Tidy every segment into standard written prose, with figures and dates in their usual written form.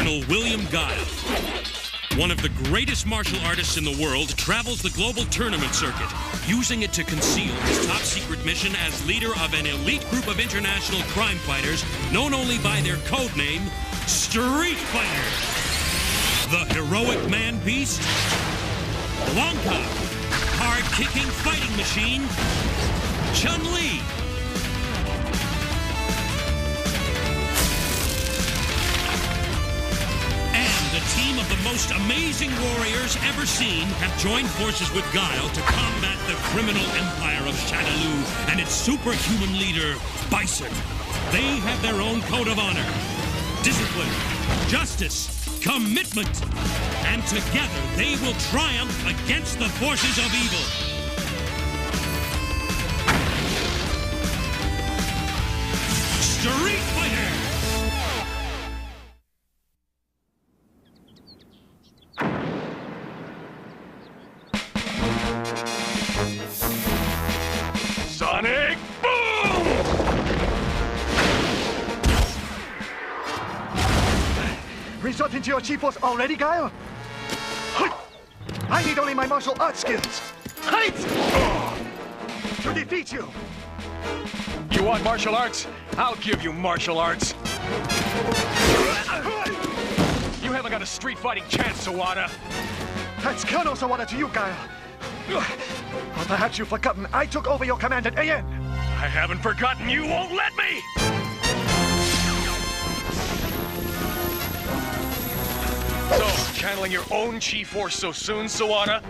Colonel William Guile. One of the greatest martial artists in the world travels the global tournament circuit, using it to conceal his top-secret mission as leader of an elite group of international crime fighters known only by their code name, Street Fighter. The heroic man-beast, Blanka. Hard-kicking fighting machine, Chun-Li. A team of the most amazing warriors ever seen have joined forces with Guile to combat the criminal empire of Shadaloo and its superhuman leader, Bison. They have their own code of honor, discipline, justice, commitment, and together they will triumph against the forces of evil. Street Fighter! Sonic Boom! Resorting to your chi force already, Guile? I need only my martial arts skills. To defeat you. You want martial arts? I'll give you martial arts. You haven't got a street fighting chance, Sawada. That's Colonel Sawada to you, Guile. Or perhaps you've forgotten I took over your command at AN. I haven't forgotten. You won't let me! So, channeling your own chi force so soon, Sawada?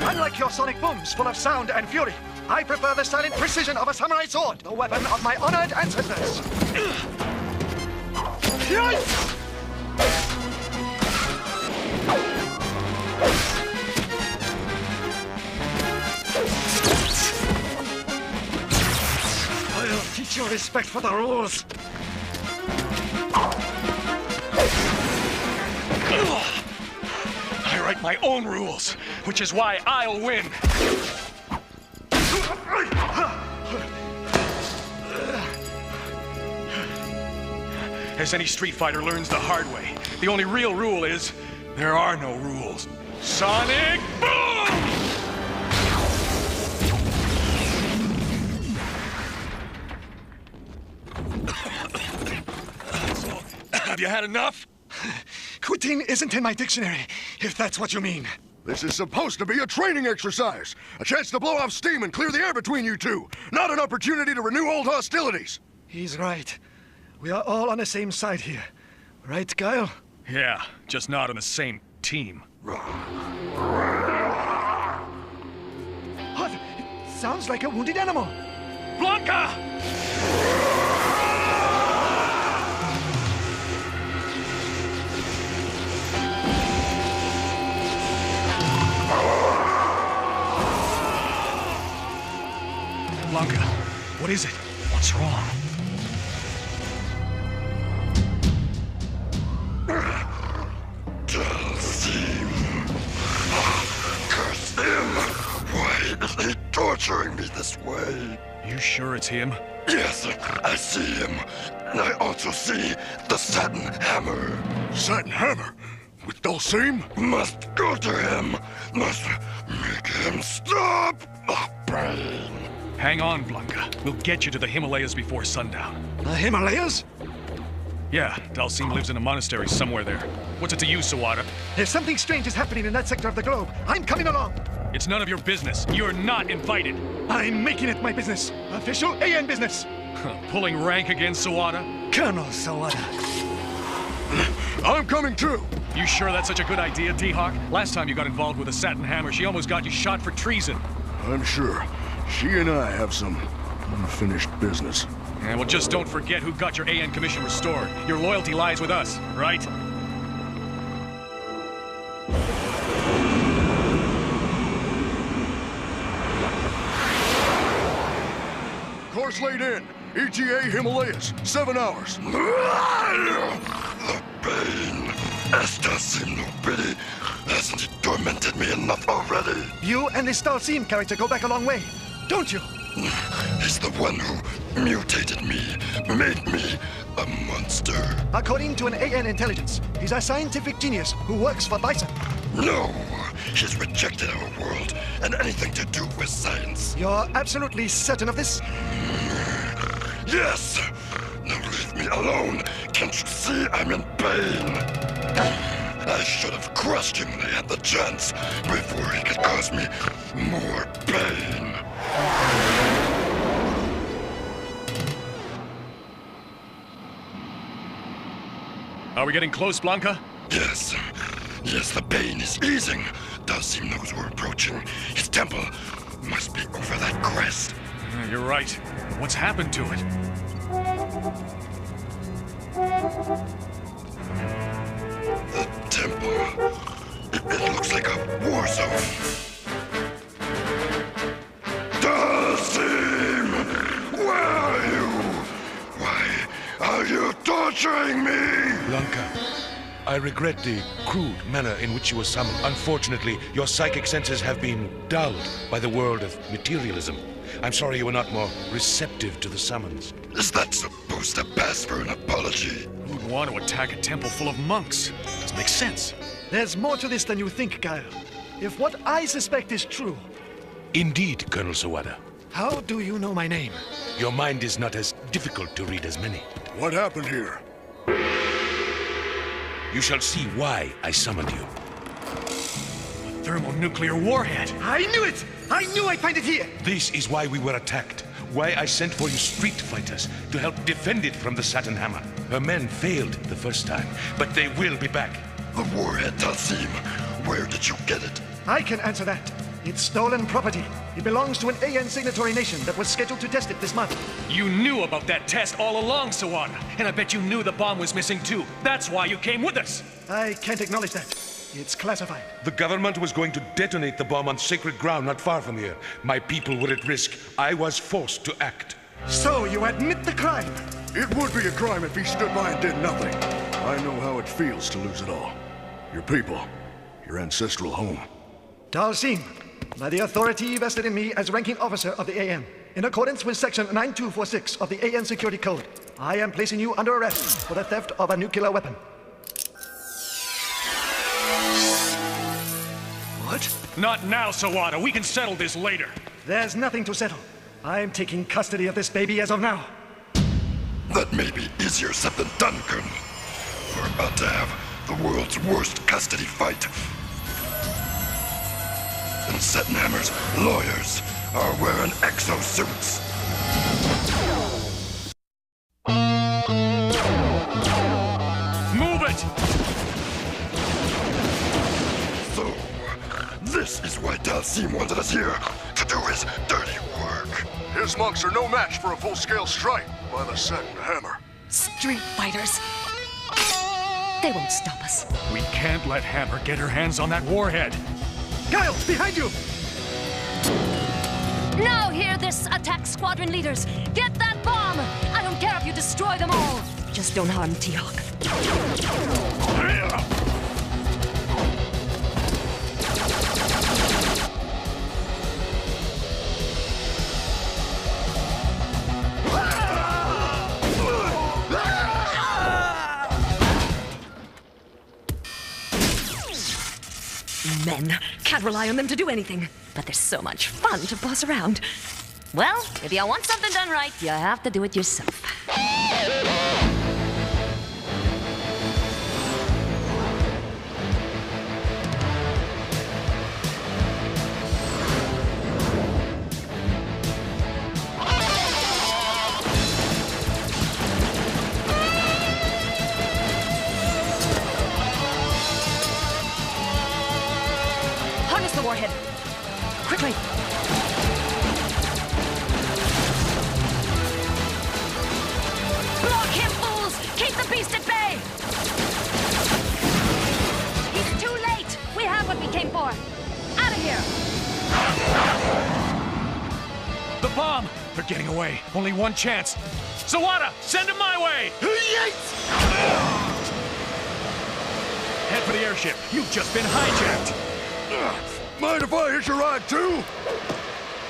Unlike your sonic booms full of sound and fury, I prefer the silent precision of a samurai sword, the weapon of my honored ancestors. I'll teach you respect for the rules. I write my own rules, which is why I'll win. As any street fighter learns the hard way, the only real rule is there are no rules. Sonic Boom! Have you had enough? Quitting isn't in my dictionary, if that's what you mean. This is supposed to be a training exercise. A chance to blow off steam and clear the air between you two. Not an opportunity to renew old hostilities. He's right. We are all on the same side here. Right, Guile? Yeah, just not on the same team. What? It sounds like a wounded animal. Blanka! Blanka, what is it? What's wrong? Curse him! Why is he torturing me this way? You sure it's him? Yes, I see him. And I also see the Satin Hammer. Satin Hammer? With Dulcim? Must go to him. Must make him stop. Brain. Hang on, Blanka. We'll get you to the Himalayas before sundown. The Himalayas? Yeah, Dalsim lives in a monastery somewhere there. What's it to you, Sawada? If something strange is happening in that sector of the globe, I'm coming along. It's none of your business. You're not invited. I'm making it my business. Official AN business. Pulling rank again, Sawada? Colonel Sawada. I'm coming too. You sure that's such a good idea, D-Hawk? Last time you got involved with a Satin Hammer, she almost got you shot for treason. I'm sure. She and I have some unfinished business. And well, just don't forget who got your AN commission restored. Your loyalty lies with us, right? Course laid in. ETA Himalayas. 7 hours. The pain. Estasim no pity. Hasn't it tormented me enough already? You and this Dalsim character go back a long way, don't you? He's the one who mutated me, made me a monster. According to an AN intelligence, he's a scientific genius who works for Bison. No, he's rejected our world and anything to do with science. You're absolutely certain of this? Yes! Now leave me alone. Can't you see I'm in pain? I should have crushed him when I had the chance, before he could cause me more pain. Are we getting close, Blanca? Yes. Yes, the pain is easing. Dalsim knows we're approaching. His temple must be over that crest. You're right. What's happened to it? The temple. It looks like a war zone. Dalsim! Where are you? Why are you torturing me? Blanca, I regret the crude manner in which you were summoned. Unfortunately, your psychic senses have been dulled by the world of materialism. I'm sorry you were not more receptive to the summons. Is that supposed to pass for an apology? Who would want to attack a temple full of monks? Doesn't make sense. There's more to this than you think, Guile. If what I suspect is true, Indeed, Colonel Sawada. how do you know my name? Your mind is not as difficult to read as many. What happened here? You shall see why I summoned you. Thermonuclear warhead. I knew it! I knew I'd find it here! This is why we were attacked. Why I sent for you street fighters to help defend it from the Saturn Hammer. Her men failed the first time, but they will be back. The warhead, Dalsim. Where did you get it? I can answer that. It's stolen property. It belongs to an AN signatory nation that was scheduled to test it this month. You knew about that test all along, Sawada. And I bet you knew the bomb was missing too. That's why you came with us. I can't acknowledge that. It's classified. The government was going to detonate the bomb on sacred ground not far from here. My people were at risk. I was forced to act. So you admit the crime? It would be a crime if he stood by and did nothing. I know how it feels to lose it all. Your people, your ancestral home. Dalsim, by the authority vested in me as ranking officer of the AN, in accordance with Section 9246 of the AN Security Code, I am placing you under arrest for the theft of a nuclear weapon. What? Not now, Sawada. We can settle this later. There's nothing to settle. I'm taking custody of this baby as of now. That may be easier said than done, Colonel. We're about to have the world's worst custody fight. And Settenhammer's lawyers are wearing exosuits. Move it! So, this is why Dalsim wanted us here, to do his dirty work. His monks are no match for a full-scale strike by the Saturn Hammer. Street fighters. They won't stop us. We can't let Hammer get her hands on that warhead. Guile, behind you! Now hear this, attack squadron leaders. Get that bomb! I don't care if you destroy them all. Just don't harm T-Hawk. Men. Can't rely on them to do anything. But they're so much fun to boss around. Well, if you want something done right, you have to do it yourself. Harness the warhead. Quickly. Block him, fools! Keep the beast at bay! He's too late! We have what we came for. Out of here! The bomb! They're getting away. Only one chance. Sawada, send him my way! Head for the airship. You've just been hijacked. Mind if I hitch a ride too?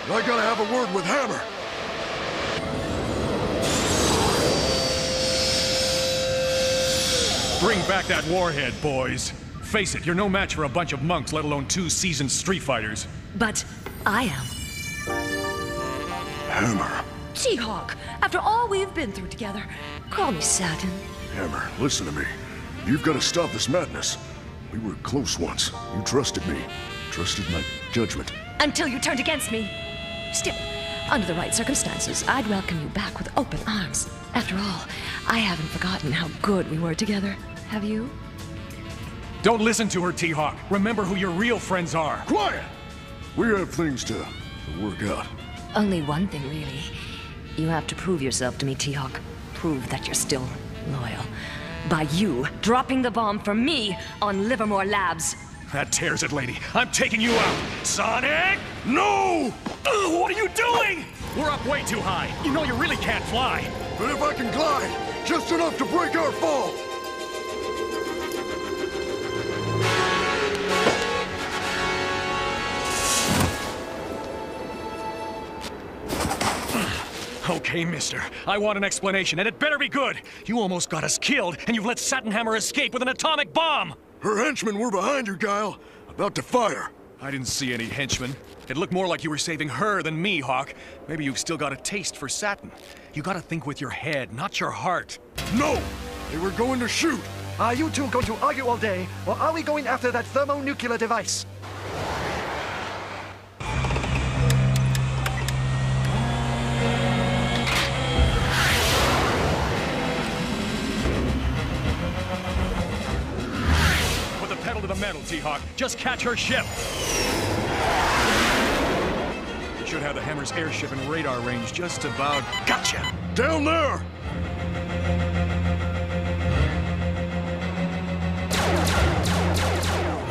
I gotta have a word with Hammer. Bring back that warhead, boys. Face it, you're no match for a bunch of monks, let alone 2 seasoned street fighters. But I am. Hammer. T-Hawk, after all we've been through together, call me Saturn. Hammer, listen to me. You've got to stop this madness. We were close once. You trusted me. Trusted my judgment. Until you turned against me. Still, under the right circumstances, I'd welcome you back with open arms. After all, I haven't forgotten how good we were together. Have you? Don't listen to her, T-Hawk. Remember who your real friends are. Quiet! We have things to work out. Only one thing, really. You have to prove yourself to me, T-Hawk. Prove that you're still loyal. By you dropping the bomb for me on Livermore Labs. That tears it, lady. I'm taking you out. Sonic! No! Ugh, what are you doing? We're up way too high. You know you really can't fly. But if I can glide, just enough to break our fall. Okay, mister. I want an explanation, and it better be good. You almost got us killed, and you've let Sattenhammer escape with an atomic bomb! Her henchmen were behind you, Guile. About to fire. I didn't see any henchmen. It looked more like you were saving her than me, Hawk. Maybe you've still got a taste for Saturn. You gotta think with your head, not your heart. No! They were going to shoot. Are you two going to argue all day, or are we going after that thermonuclear device? To the metal, T-Hawk. Just catch her ship. You should have the Hammer's airship in radar range just about. Gotcha! Down there!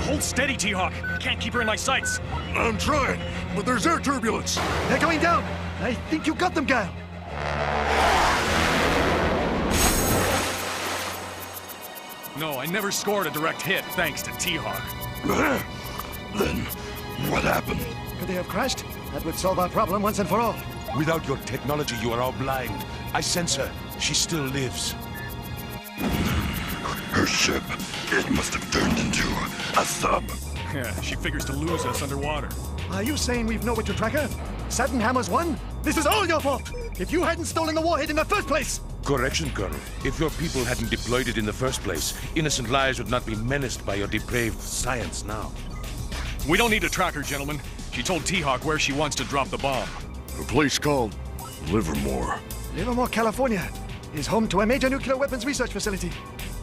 Hold steady, T-Hawk. Can't keep her in my sights. I'm trying, but there's air turbulence. They're going down. I think you got them, Guile. No, I never scored a direct hit, thanks to T-Hawk. Then, what happened? Could they have crashed? That would solve our problem once and for all. Without your technology, you are all blind. I sense her. She still lives. Her ship, it must have turned into a sub. Yeah, she figures to lose us underwater. Are you saying we've nowhere to track her? Sattenhammer's won? This is all your fault! If you hadn't stolen the warhead in the first place! Correction, Colonel. If your people hadn't deployed it in the first place, innocent lives would not be menaced by your depraved science now. We don't need to track her, gentlemen. She told T-Hawk where she wants to drop the bomb. A place called Livermore. Livermore, California is home to a major nuclear weapons research facility.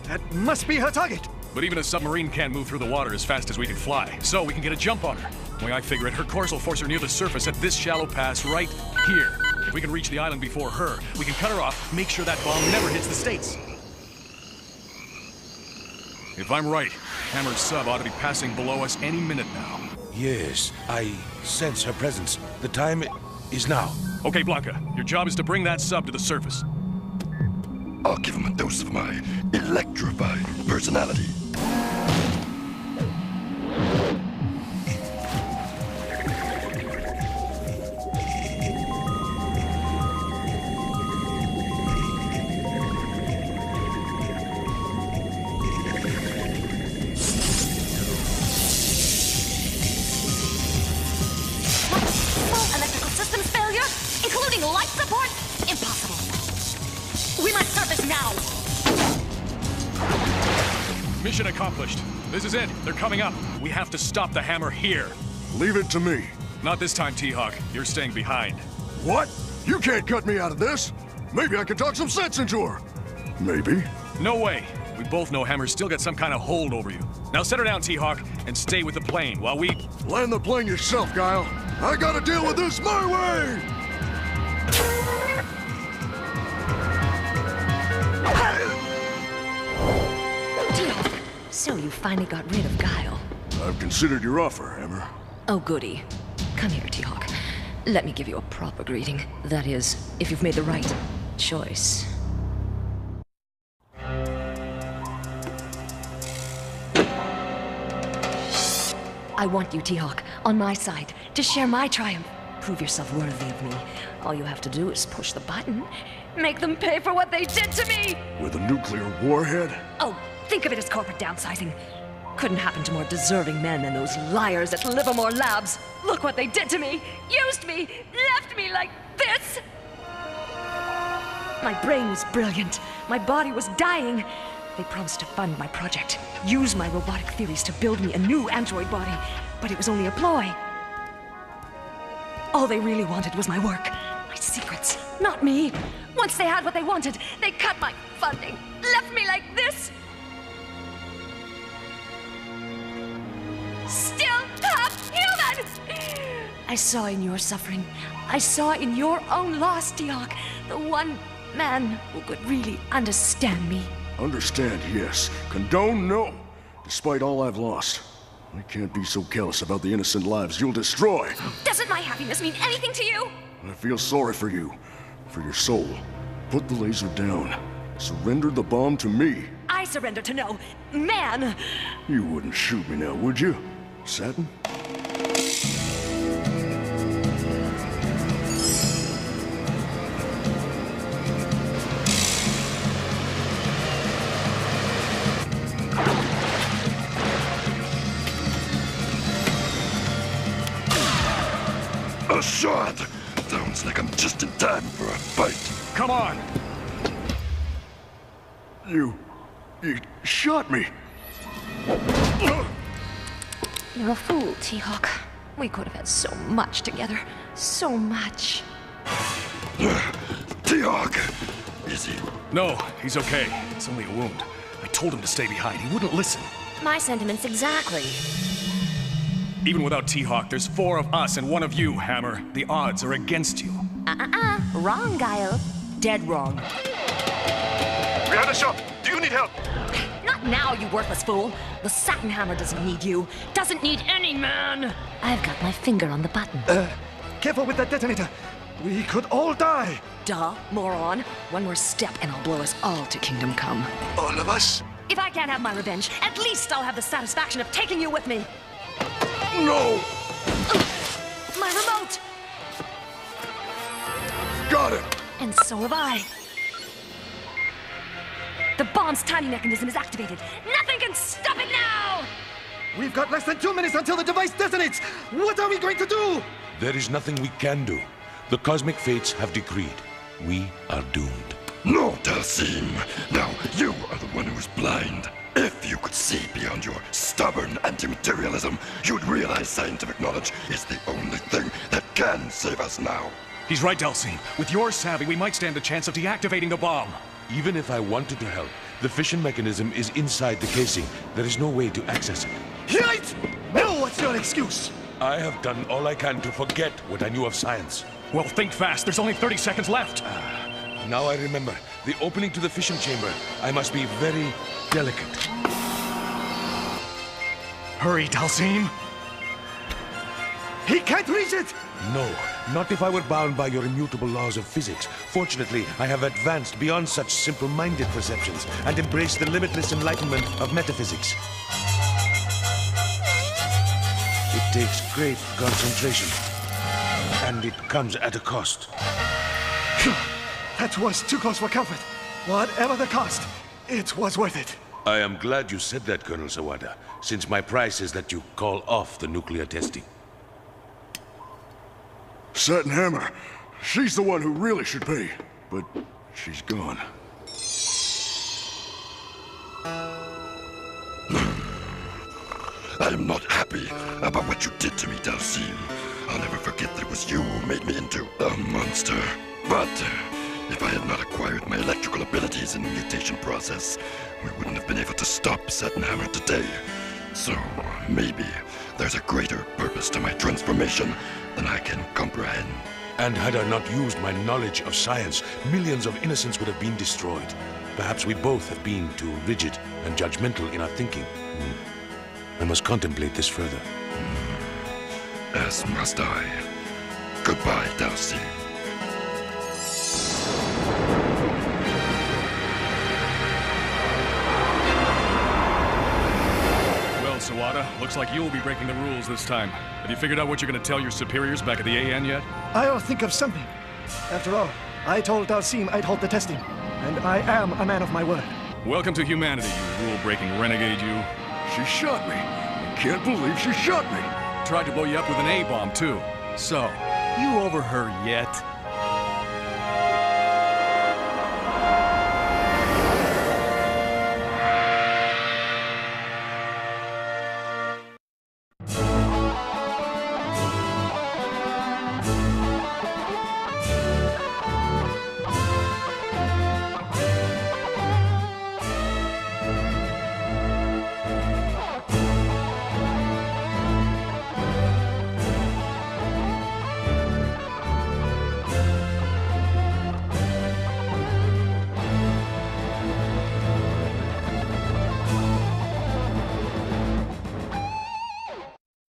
That must be her target. But even a submarine can't move through the water as fast as we can fly, so we can get a jump on her. The way I figure it, her course will force her near the surface at this shallow pass right here. If we can reach the island before her, we can cut her off, make sure that bomb never hits the States. If I'm right, Hammer's sub ought to be passing below us any minute now. Yes, I sense her presence. The time is now. Okay, Blanca, your job is to bring that sub to the surface. I'll give him a dose of my electrified personality. Full electrical systems failure, including life support? Impossible. We must surface now. Mission accomplished. This is it. They're coming up. We have to stop the Hammer here. Leave it to me. Not this time, T-Hawk. You're staying behind. What? You can't cut me out of this. Maybe I can talk some sense into her. Maybe. No way. We both know Hammer's still got some kind of hold over you. Now set her down, T-Hawk, and stay with the plane while we... Land the plane yourself, Guile. I gotta deal with this my way! T-Hawk, so you finally got rid of Guile. I've considered your offer, Hammer. Oh, goody. Come here, T-Hawk. Let me give you a proper greeting. That is, if you've made the right choice. I want you, T-Hawk, on my side, to share my triumph. Prove yourself worthy of me. All you have to do is push the button. Make them pay for what they did to me! With a nuclear warhead? Oh, Think of it as corporate downsizing. Couldn't happen to more deserving men than those liars at Livermore Labs. Look what they did to me! Used me! Left me like this! My brain was brilliant. My body was dying. They promised to fund my project, use my robotic theories to build me a new android body. But it was only a ploy. All they really wanted was my work, my secrets, not me. Once they had what they wanted, they cut my funding, left me like this. Still half human! I saw in your suffering. I saw in your own loss, Teal'c, the one man who could really understand me. Understand, yes. Condone, no. Despite all I've lost, I can't be so careless about the innocent lives you'll destroy. Doesn't my happiness mean anything to you? I feel sorry for you, for your soul. Put the laser down. Surrender the bomb to me. I surrender to no man. You wouldn't shoot me now, would you, Satin? A shot! Sounds like I'm just in time for a fight. Come on! You shot me. You're a fool, Teal'c. We could have had so much together. So much. Teal'c! Is he? No, he's okay. It's only a wound. I told him to stay behind. He wouldn't listen. My sentiments exactly. Even without Teal'c, there's 4 of us and 1 of you, Hammer. The odds are against you. Wrong, Guile. Dead wrong. We had a shot. Do you need help? Not now, you worthless fool. The Satin Hammer doesn't need you. Doesn't need any man. I've got my finger on the button. Careful with that detonator. We could all die. Duh, moron. One more step and I'll blow us all to Kingdom Come. All of us? If I can't have my revenge, at least I'll have the satisfaction of taking you with me. No! My remote! Got it! And so have I. The bomb's timing mechanism is activated. Nothing can stop it now! We've got less than 2 minutes until the device detonates. What are we going to do? There is nothing we can do. The cosmic fates have decreed. We are doomed. No, Dalsim. Now, you are the one who's blind. If you could see beyond your stubborn anti-materialism, you'd realize scientific knowledge is the only thing that can save us now. He's right, Dalsim. With your savvy, we might stand a chance of deactivating the bomb. Even if I wanted to help, the fission mechanism is inside the casing. There is no way to access it. Right! Now what's your excuse? I have done all I can to forget what I knew of science. Well, think fast. There's only 30 seconds left. Now I remember. The opening to the fission chamber. I must be very delicate. Hurry, Dalsim. He can't reach it! No, not if I were bound by your immutable laws of physics. Fortunately, I have advanced beyond such simple-minded perceptions and embraced the limitless enlightenment of metaphysics. It takes great concentration, and it comes at a cost. That was too close for comfort. Whatever the cost, it was worth it. I am glad you said that, Colonel Sawada, since my price is that you call off the nuclear testing. Satin Hammer. She's the one who really should pay. But she's gone. I am not happy about what you did to me, Dalsim. I'll never forget that it was you who made me into a monster. But if I had not acquired my electrical abilities in the mutation process, we wouldn't have been able to stop Satin Hammer today. So maybe there's a greater purpose to my transformation than I can comprehend. And had I not used my knowledge of science, millions of innocents would have been destroyed. Perhaps we both have been too rigid and judgmental in our thinking. I must contemplate this further. As must I. Goodbye, Dalsim. Well, Sawada, looks like you'll be breaking the rules this time. Have you figured out what you're going to tell your superiors back at the AN yet? I'll think of something. After all, I told Dalsim I'd halt the testing, and I am a man of my word. Welcome to humanity, you rule-breaking renegade, you. She shot me. I can't believe she shot me. Tried to blow you up with an A-bomb, too. So, you over her yet?